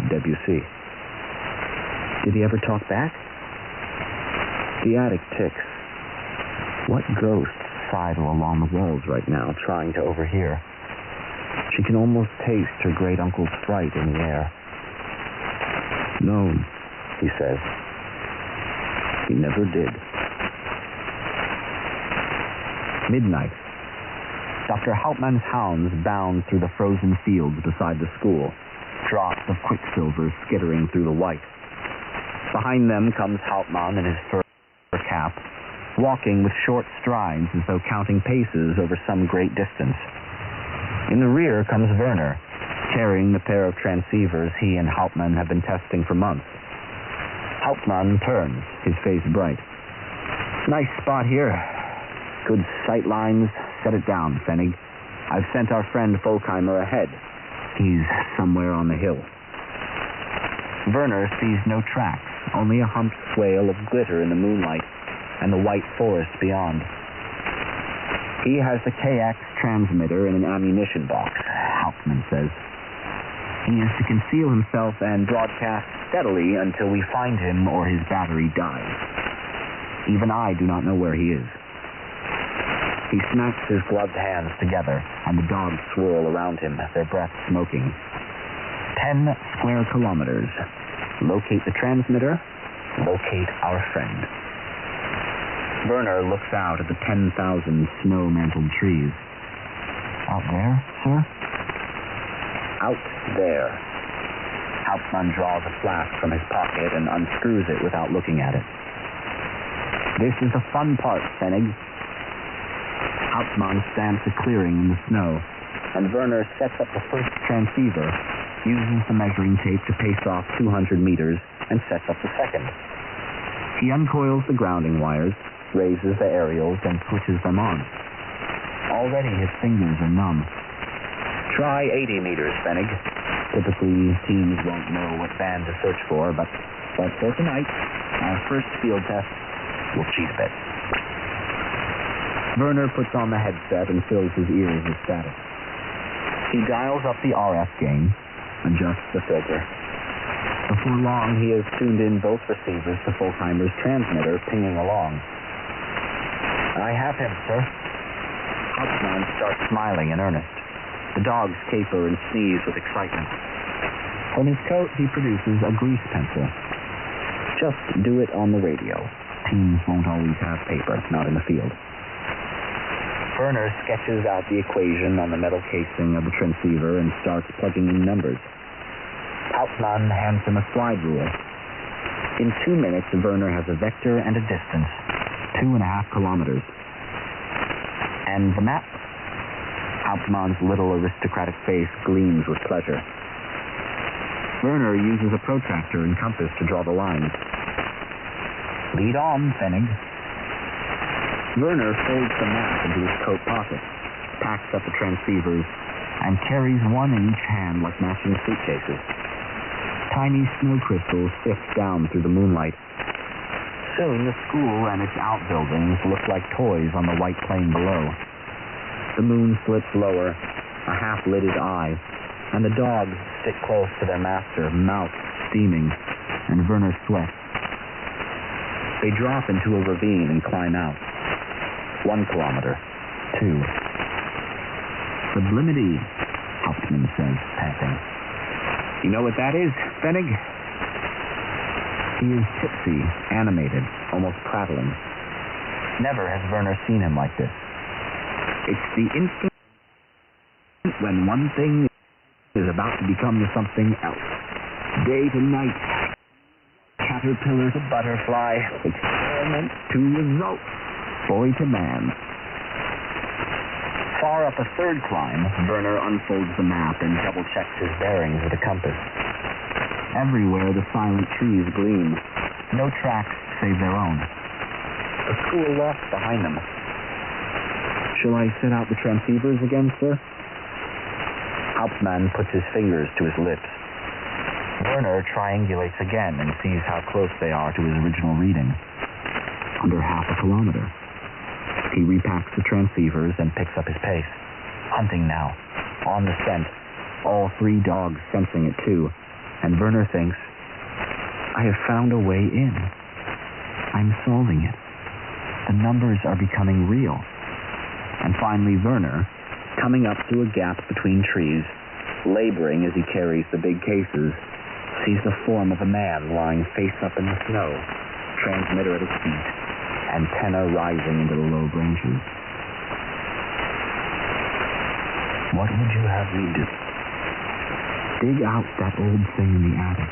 Debussy. Did he ever talk back? The attic ticks. What ghosts sidle along the walls right now, trying to overhear? She can almost taste her great-uncle's fright in the air. No, he says. He never did. Midnight. Dr. Hauptmann's hounds bound through the frozen fields beside the school, drops of quicksilver skittering through the white. Behind them comes Hauptmann in his fur cap, walking with short strides as though counting paces over some great distance. In the rear comes Werner, carrying the pair of transceivers he and Hauptmann have been testing for months. Hauptmann turns, his face bright. Nice spot here. Good sight lines. Set it down, Pfennig. I've sent our friend Folkheimer ahead. He's somewhere on the hill. Werner sees no tracks, only a humped swale of glitter in the moonlight and the white forest beyond. He has the KX transmitter in an ammunition box, Hauptmann says. He is to conceal himself and broadcast steadily until we find him or his battery dies. Even I do not know where he is. He smacks his gloved hands together, and the dogs swirl around him, their breath smoking. 10 square kilometers. Locate the transmitter, locate our friend. Werner looks out at the 10,000 snow-mantled trees. Out there, sir? Out there. Hauptmann draws a flask from his pocket and unscrews it without looking at it. This is the fun part, Pfennig. Hauptmann stamps a clearing in the snow, and Werner sets up the first transceiver, uses the measuring tape to pace off 200 meters, and sets up the second. He uncoils the grounding wires, raises the aerials, and switches them on. Already his fingers are numb. Try 80 meters, Pfennig. Typically, teams won't know what band to search for, but for tonight, our first field test will cheat a bit. Werner puts on the headset and fills his ears with static. He dials up the RF gain, adjusts the filter. Before long, he has tuned in both receivers to Folkheimer's transmitter, pinging along. I have him, sir. Hauptmann starts smiling in earnest. The dogs caper and sneeze with excitement. From his coat, he produces a grease pencil. Just do it on the radio. Teams won't always have paper, not in the field. Werner sketches out the equation on the metal casing of the transceiver and starts plugging in numbers. Hauptmann hands him a slide rule. In 2 minutes, Werner has a vector and a distance, 2.5 kilometers. And the map? Hauptmann's little aristocratic face gleams with pleasure. Werner uses a protractor and compass to draw the lines. Lead on, Pfennig. Werner folds the map into his coat pocket, packs up the transceivers, and carries one in each hand like matching suitcases. Tiny snow crystals sift down through the moonlight. Soon the school and its outbuildings look like toys on the white plain below. The moon slips lower, a half-lidded eye, and the dogs stick close to their master, mouth steaming, and Werner sweats. They drop into a ravine and climb out. 1 kilometer. 2. Sublimity, Hauptmann says, panting. You know what that is, Pfennig? He is tipsy, animated, almost prattling. Never has Werner seen him like this. It's the instant when one thing is about to become something else. Day to night, caterpillar to butterfly, experiment to result. Boy to man. Far up a third climb, Werner unfolds the map and double-checks his bearings with a compass. Everywhere the silent trees gleam. No tracks save their own. A school lost behind them. Shall I set out the transceivers again, sir? Hauptmann puts his fingers to his lips. Werner triangulates again and sees how close they are to his original reading. Under 0.5 kilometer. He repacks the transceivers and picks up his pace. Hunting now. On the scent. All 3 dogs sensing it too. and Werner thinks, I have found a way in. I'm solving it. The numbers are becoming real. And finally, Werner, coming up through a gap between trees, laboring as he carries the big cases, sees the form of a man lying face up in the snow, transmitter at his feet, antenna rising into the low branches. What would you have me do? Dig out that old thing in the attic.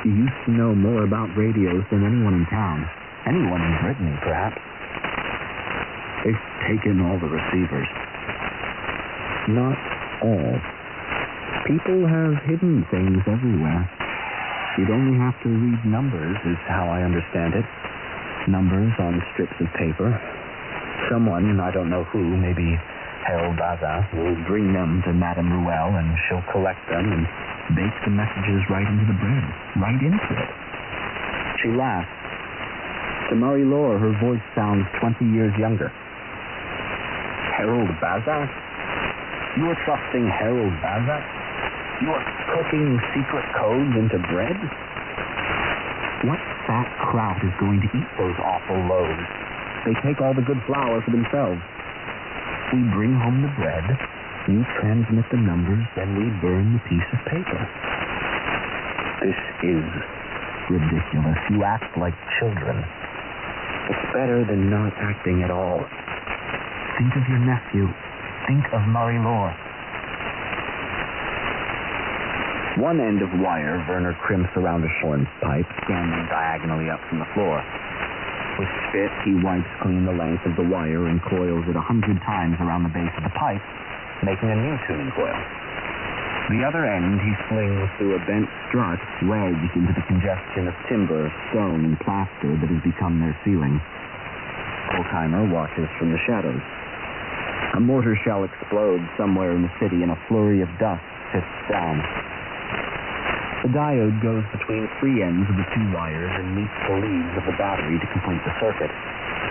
You used to know more about radios than anyone in town. Anyone in Brittany, perhaps. They've taken all the receivers. Not all. People have hidden things everywhere. You'd only have to read numbers, is how I understand it. Numbers on strips of paper. Someone, I don't know who, maybe Harold Bazin, will bring them to Madame Ruelle, and she'll collect them and bake the messages right into the bread. Right into it. She laughs. To Marie-Laure, her voice sounds 20 years younger. Harold Bazin? You are trusting Harold Bazin? You are cooking secret codes into bread? What fat crowd is going to eat those awful loaves? They take all the good flour for themselves. We bring home the bread, we transmit the numbers, then we burn the piece of paper. This is ridiculous. You act like children. It's better than not acting at all. Think of your nephew. Think of Marie-Laure. One end of wire Werner crimps around a shorn pipe, scanning diagonally up from the floor. With spit, he wipes clean the length of the wire and coils it 100 times around the base of the pipe, making a new tuning coil. The other end he slings through a bent strut wedged into the congestion of timber, stone, and plaster that has become their ceiling. Holtheimer watches from the shadows. A mortar shell explodes somewhere in the city and a flurry of dust sifts down. The diode goes between three ends of the two wires and meets the leads of the battery to complete the circuit.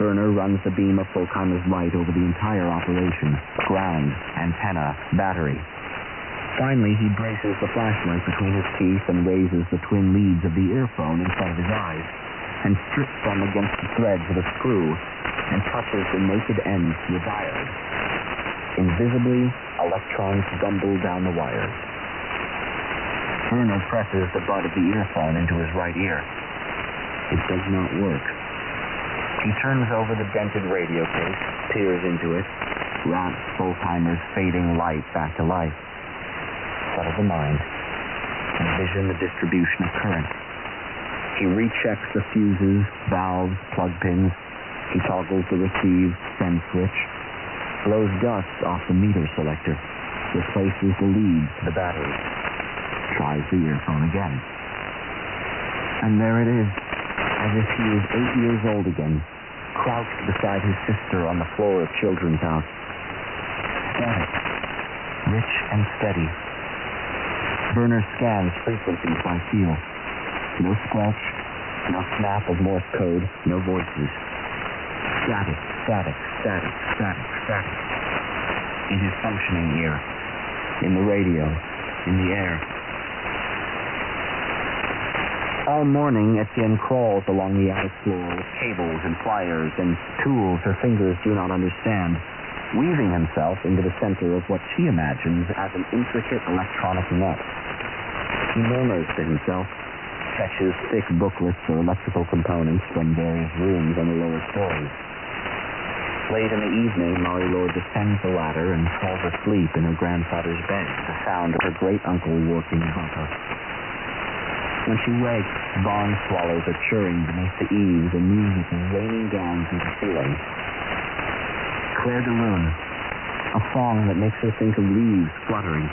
Werner runs the beam of Holtheimer's light over the entire operation: ground, antenna, battery. Finally, he braces the flashlight between his teeth and raises the twin leads of the earphone in front of his eyes, and strips them against the threads with a screw, and touches the naked ends to the diode. Invisibly, electrons gumble down the wires. Werner presses the butt of the earphone into his right ear. It does not work. He turns over the dented radio case, peers into it, wraps Holtheimer's fading light back to life. Settle the mind. Envision the distribution of current. He rechecks the fuses, valves, plug pins. He toggles the receive, send switch, blows dust off the meter selector, replaces the leads to the battery, tries the earphone again. And there it is, as if he was 8 years old again, crouched beside his sister on the floor of Children's House. Static, rich and steady. Werner scans frequencies by feel. No squelch, no snap of Morse code, no voices. Static, static, static, static, static. In his functioning ear, in the radio, in the air. All morning, Etienne crawls along the attic floor with cables and pliers and tools her fingers do not understand, weaving himself into the center of what she imagines as an intricate electronic net. He murmurs to himself, fetches thick booklets or electrical components from various rooms on the lower stories. Late in the evening, Marie-Laure descends the ladder and falls asleep in her grandfather's bed, the sound of her great-uncle working above her. When she wakes, barn swallows are chirring beneath the eaves and music is raining down through the ceiling. Claire de Lune, a song that makes her think of leaves fluttering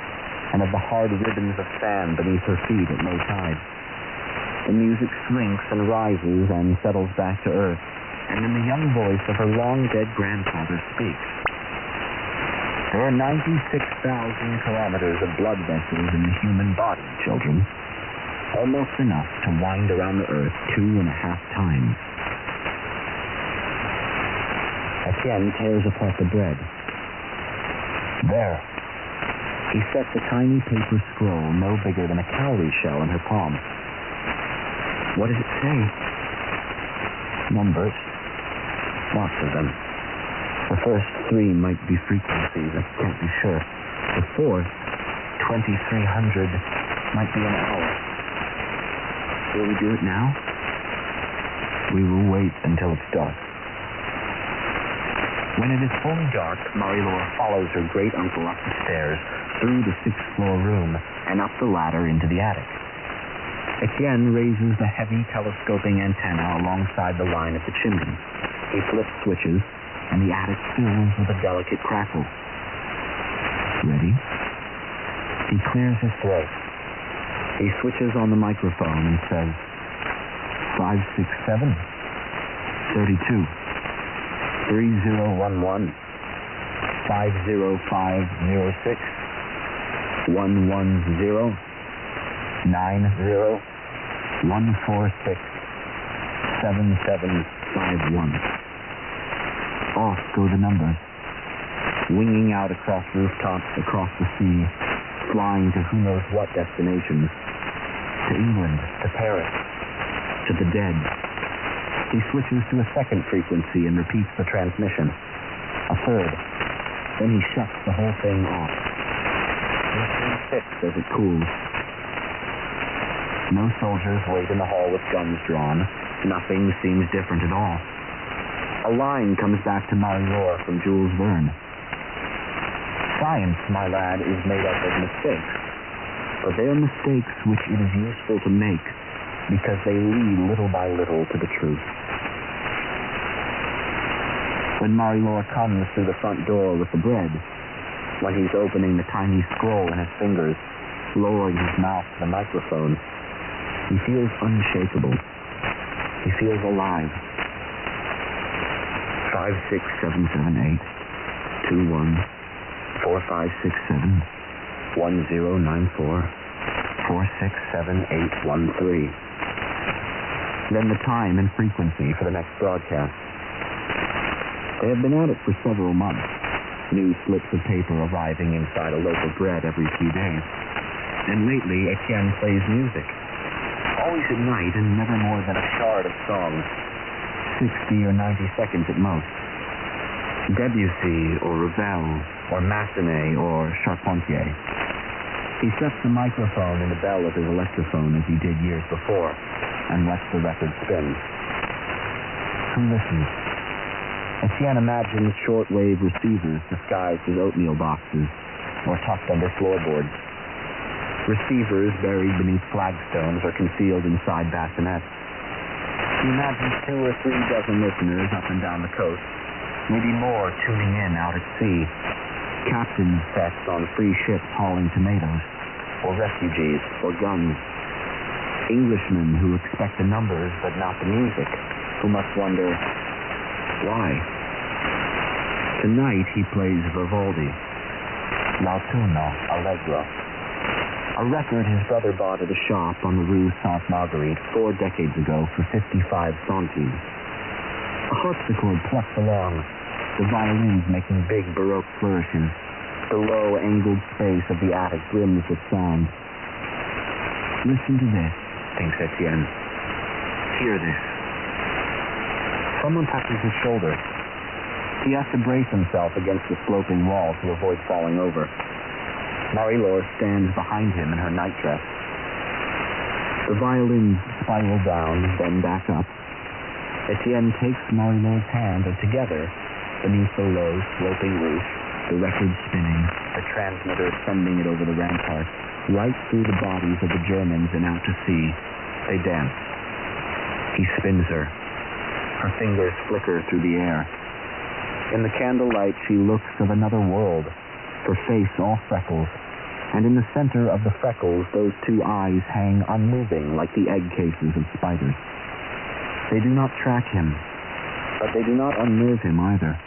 and of the hard ribbons of sand beneath her feet at low tide. The music shrinks and rises and settles back to earth, and then the young voice of her long-dead grandfather speaks. There are 96,000 kilometers of blood vessels in the human body, children. Almost enough to wind around the earth 2.5 times. Etienne tears apart the bread. There. He sets a tiny paper scroll no bigger than a cowrie shell in her palm. What does it say? Numbers. Lots of them. The first 3 might be frequencies, I can't be sure. The fourth, 2300, might be an hour. Will we do it now? We will wait until it's dark. When it is fully dark, Marie-Laure follows her great-uncle up the stairs, through the 6th-floor room, and up the ladder into the attic. Etienne raises the heavy telescoping antenna alongside the line of the chimney. He flips switches, and the attic fills with a delicate crackle. Ready? He clears his throat. He switches on the microphone and says, 567, 32, 3011, 50506, 110, 90, 146, 7751. Off go the numbers, winging out across rooftops, across the sea, flying to who knows what destinations. To England, to Paris, to the dead. He switches to a second frequency and repeats the transmission. A third. Then he shuts the whole thing off. He sits as it cools. No soldiers wait in the hall with guns drawn. Nothing seems different at all. A line comes back to Marie-Laure from Jules Verne. Science, my lad, is made up of mistakes. But they are mistakes which it is useful to make because they lead little by little to the truth. When Marie-Laure comes through the front door with the bread, when he's opening the tiny scroll in his fingers, lowering his mouth to the microphone, he feels unshakable. He feels alive. 56778 21 4567 1094 467813. Then the time and frequency for the next broadcast. They have been at it for several months, new slips of paper arriving inside a loaf of bread every few days. And lately, Etienne plays music. Always at night and never more than a shard of songs. 60 or 90 seconds at most. Debussy or Ravel or Massenet or Charpentier. He sets the microphone in the bell of his electrophone as he did years before and lets the record spin. Who listens? Etienne imagines shortwave receivers disguised as oatmeal boxes or tucked under floorboards. Receivers buried beneath flagstones or concealed inside bassinets. He imagines 2 or 3 dozen listeners up and down the coast, maybe more tuning in out at sea. Captains sets on free ships hauling tomatoes, or refugees, or guns. Englishmen who expect the numbers but not the music, who must wonder, why? Tonight he plays Vivaldi, L'Autunno Allegro, a record his brother bought at a shop on the Rue Sainte Marguerite 4 decades ago for 55 centimes. A harpsichord plucks along, the violins making big Baroque flourishes. The low, angled space of the attic brims with sound. Listen to this, thinks Etienne. Hear this. Someone touches his shoulder. He has to brace himself against the sloping wall to avoid falling over. Marie-Laure stands behind him in her nightdress. The violins spiral down, then back up. Etienne takes Marie-Laure's hand, and together, beneath the low, sloping roof, the record spinning, the transmitter sending it over the ramparts, right through the bodies of the Germans and out to sea, they dance. He spins her. Her fingers flicker through the air. In the candlelight, she looks of another world, her face all freckles, and in the center of the freckles, those 2 eyes hang unmoving like the egg cases of spiders. They do not track him, but they do not unnerve him either.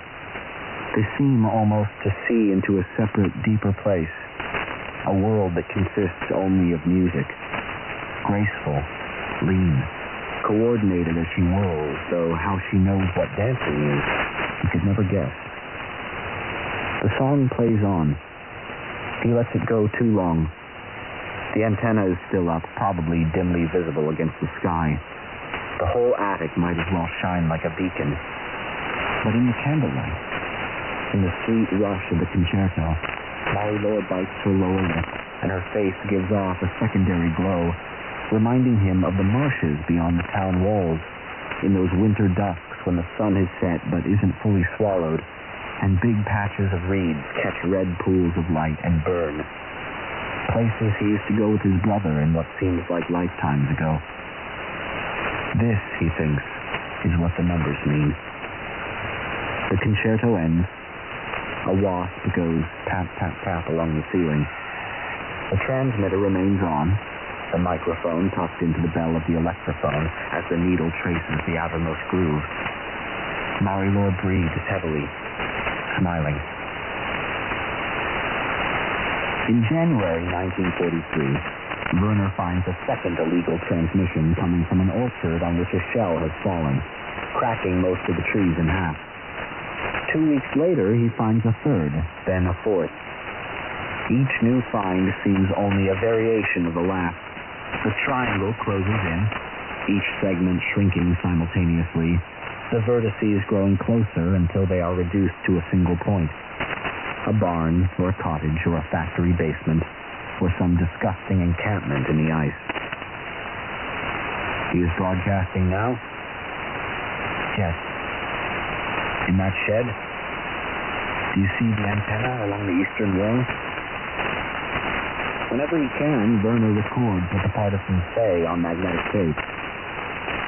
They seem almost to see into a separate, deeper place, a world that consists only of music, graceful, lean, coordinated as she whirls, though how she knows what dancing is, he could never guess. The song plays on. He lets it go too long. The antenna is still up, probably dimly visible against the sky. The whole attic might as well shine like a beacon. But in the candlelight, in the sweet rush of the concerto, Marie-Laure bites her lower lip, and her face gives off a secondary glow, reminding him of the marshes beyond the town walls, in those winter dusks when the sun has set but isn't fully swallowed, and big patches of reeds catch red pools of light and burn. Places he used to go with his brother in what seems like lifetimes ago. This, he thinks, is what the numbers mean. The concerto ends. A wasp goes tap, tap, tap along the ceiling. The transmitter remains on, the microphone tucked into the bell of the electrophone as the needle traces the outermost groove. Marie-Laure breathes heavily, smiling. In January 1943, Werner finds a second illegal transmission coming from an orchard on which a shell has fallen, cracking most of the trees in half. 2 weeks later, he finds a third, then a fourth. Each new find seems only a variation of the last. The triangle closes in, each segment shrinking simultaneously, the vertices growing closer until they are reduced to a single point. A barn, or a cottage, or a factory basement, or some disgusting encampment in the ice. He is broadcasting now? Yes. In that shed? Do you see the antenna along the eastern wall? Whenever he can, Werner records what the partisans say on magnetic tape.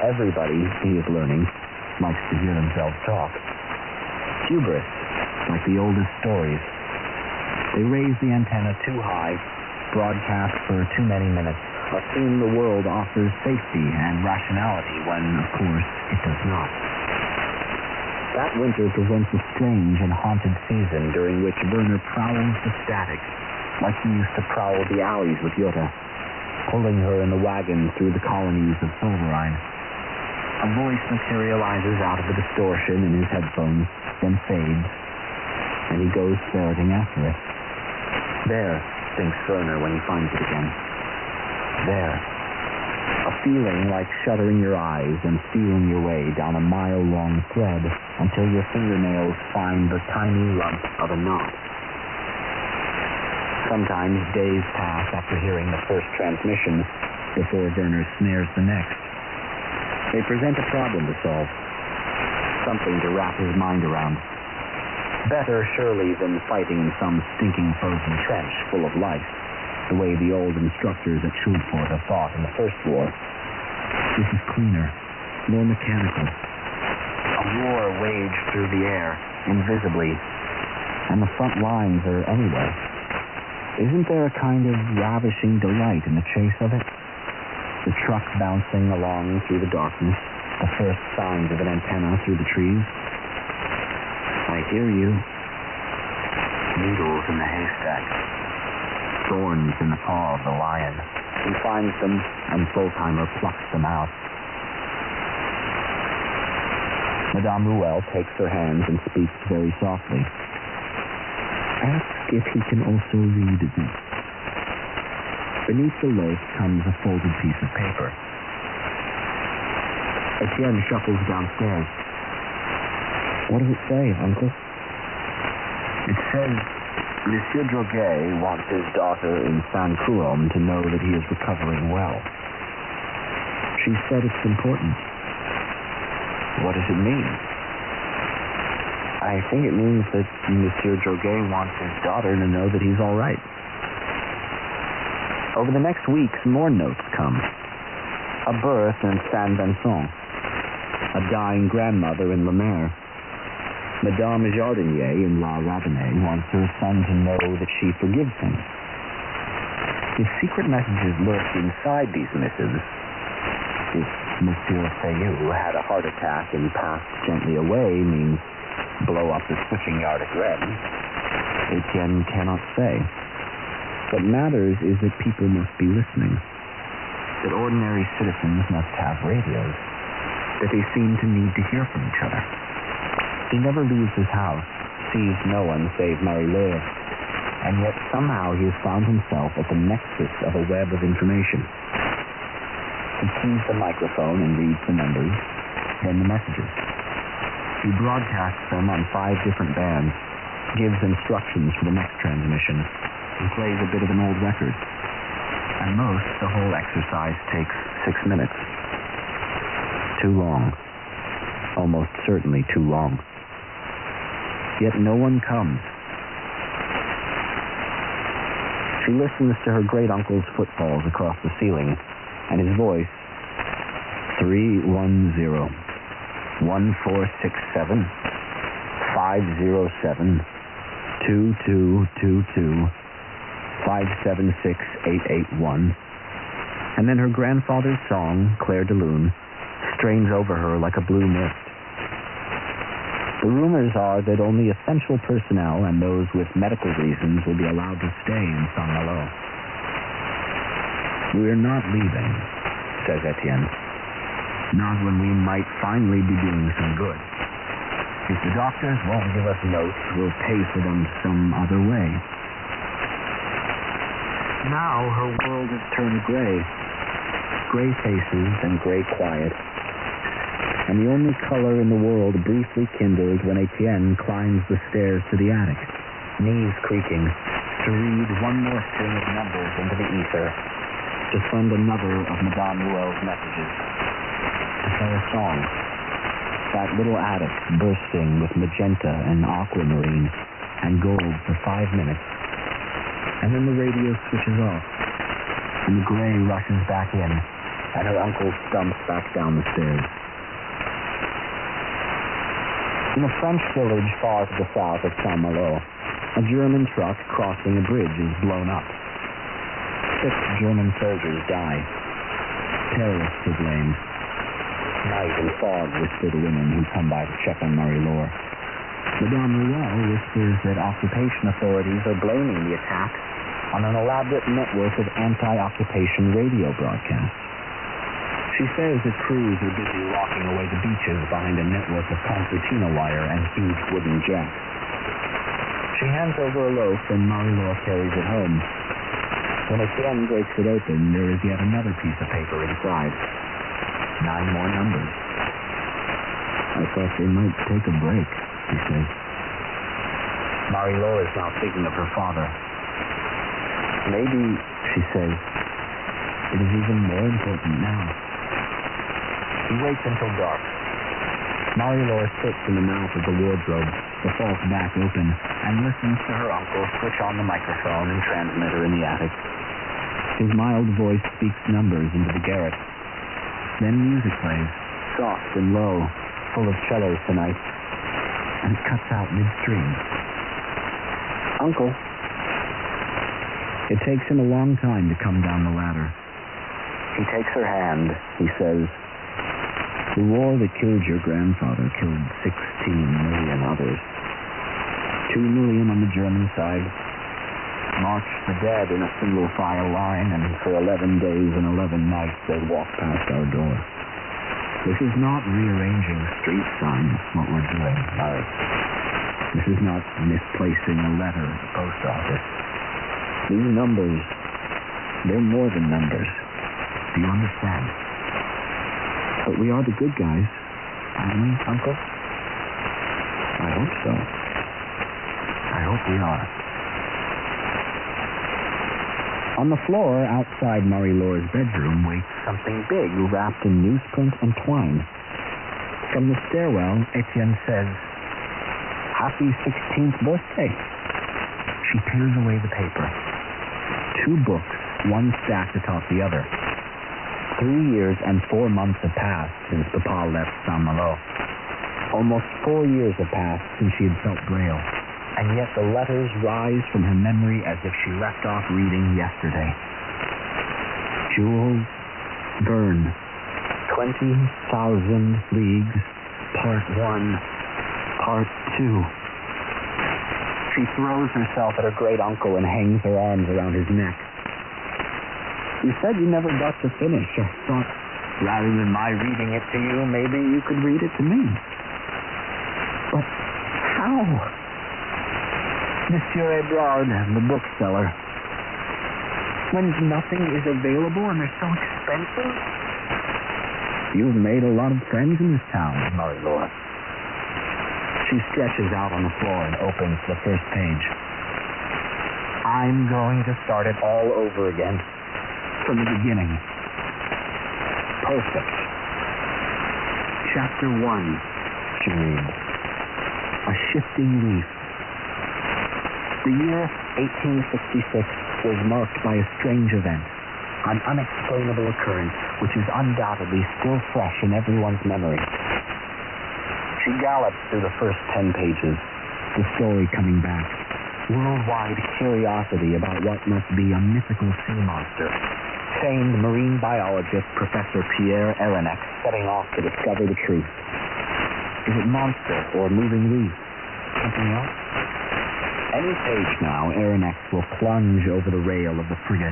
Everybody, he is learning, likes to hear themselves talk. Hubris, like the oldest stories. They raise the antenna too high, broadcast for too many minutes, assume the world offers safety and rationality when, of course, it does not. That winter presents a strange and haunted season during which Werner prowls the static, like he used to prowl the alleys with Jutta, pulling her in the wagon through the colonies of Silverine. A voice materializes out of the distortion in his headphones, then fades, and he goes ferreting after it. There, thinks Werner when he finds it again. There. A feeling like shuttering your eyes and feeling your way down a mile-long thread until your fingernails find the tiny lump of a knot. Sometimes days pass after hearing the first transmission before Werner snares the next. They present a problem to solve, something to wrap his mind around. Better, surely, than fighting some stinking frozen trench full of life, the way the old instructors at Shortwave have fought in the First War. This is cleaner, more mechanical. A war waged through the air, invisibly, and the front lines are anywhere. Isn't there a kind of ravishing delight in the chase of it? The truck bouncing along through the darkness, the first signs of an antenna through the trees. I hear you. Needles in the haystack. Thorns in the paw of the lion. He finds them, and Fulltimer plucks them out. Madame Ruel takes her hands and speaks very softly. Ask if he can also read this. Beneath the loaf comes a folded piece of paper. Etienne shuffles downstairs. What does it say, Uncle? It says, Monsieur Droguet wants his daughter in San Cruom to know that he is recovering well. She said it's important. What does it mean? I think it means that Monsieur Droguet wants his daughter to know that he's all right. Over the next weeks, more notes come. A birth in Saint-Vincent. A dying grandmother in Le Maire. Madame Jardinier in La Ravenay wants her son to know that she forgives him. If secret messages lurk inside these missives, if Monsieur Fayou had a heart attack and passed gently away means blow up the switching yard at Rennes, Etienne cannot say. What matters is that people must be listening, that ordinary citizens must have radios, that they seem to need to hear from each other. He never leaves his house, sees no one save Marie-Laure. and yet somehow he has found himself at the nexus of a web of information. He keys the microphone and reads the numbers, then the messages. He broadcasts them on 5 different bands, gives instructions for the next transmission, and plays a bit of an old record. At most, the whole exercise takes 6 minutes. Too long. Almost certainly too long. Yet no one comes. She listens to her great-uncle's footfalls across the ceiling, and his voice, 310-1467-507-2228. And then her grandfather's song, Claire de Lune, strains over her like a blue mist. The rumors are that only essential personnel and those with medical reasons will be allowed to stay in Saint-Malo. "We're not leaving," says Etienne. "Not when we might finally be doing some good. If the doctors won't give us notes, we'll pay for them some other way." Now her world has turned gray. Gray faces and gray quiet. And the only color in the world briefly kindled when Etienne climbs the stairs to the attic, knees creaking, to read one more string of numbers into the ether, to send another of Madame Ruel's messages, to play a song. That little attic bursting with magenta and aquamarine and gold for 5 minutes. And then the radio switches off, and the gray rushes back in, and her uncle stumps back down the stairs. In a French village far to the south of Saint-Malo, a German truck crossing a bridge is blown up. 6 German soldiers die. Terrorists are blamed. Night and fog whisper the women who come by to check on Marie-Laure. Madame Ruel whispers that occupation authorities are blaming the attack on an elaborate network of anti-occupation radio broadcasts. She says that crews are busy locking away the beaches behind a network of concertina wire and huge wooden jacks. She hands over a loaf and Marie-Laure carries it home. When Etienne breaks it open, there is yet another piece of paper inside. 9 more numbers. "I thought they might take a break," he says. Marie-Laure is now thinking of her father. Maybe, she says, it is even more important now. He waits until dark. Marie-Laure sits in the mouth of the wardrobe, the false back open, and listens to her uncle switch on the microphone and transmitter in the attic. His mild voice speaks numbers into the garret. Then music plays, soft and low, full of cellos tonight, and it cuts out midstream. "Uncle." It takes him a long time to come down the ladder. He takes her hand. He says, "The war that killed your grandfather killed 16 million others. 2 million on the German side. Marched the dead in a single file line, and for 11 days and 11 nights they walked past our door. This is not rearranging street signs, what we're doing, Larry. This is not misplacing a letter at the post office. These numbers, they're more than numbers. Do you understand? But we are the good guys, aren't we, Uncle?" "I hope so. I hope we are." On the floor outside Marie-Laure's bedroom waits something big wrapped in newsprint and twine. From the stairwell, Etienne says, "Happy 16th birthday." She tears away the paper. 2 books, one stacked atop the other. 3 years and 4 months have passed since Papa left Saint-Malo. Almost 4 years have passed since she had felt Braille. And yet the letters rise from her memory as if she left off reading yesterday. Jules Verne, 20,000 Leagues, Part 1, Part 2. She throws herself at her great-uncle and hangs her arms around his neck. "You said you never got to finish. I thought, rather than my reading it to you, maybe you could read it to me." "But how?" Monsieur Ebrard, the bookseller. When nothing is available and they're so expensive? You've made a lot of friends in this town, Marie-Laure. She stretches out on the floor and opens the first page. I'm going to start it all over again. From the beginning. Perfect. Chapter 1, she reads. A shifting leaf. The year 1866 was marked by a strange event, an unexplainable occurrence which is undoubtedly still fresh in everyone's memory. She gallops through the first 10 pages, the story coming back, worldwide curiosity about what must be a mythical sea monster, famed marine biologist Professor Pierre Aronnax setting off to discover the truth. Is it monster or moving leaf? Something else? Any page now, Aronnax will plunge over the rail of the frigate.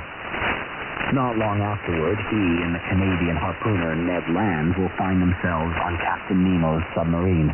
Not long afterward, he and the Canadian harpooner Ned Land will find themselves on Captain Nemo's submarine.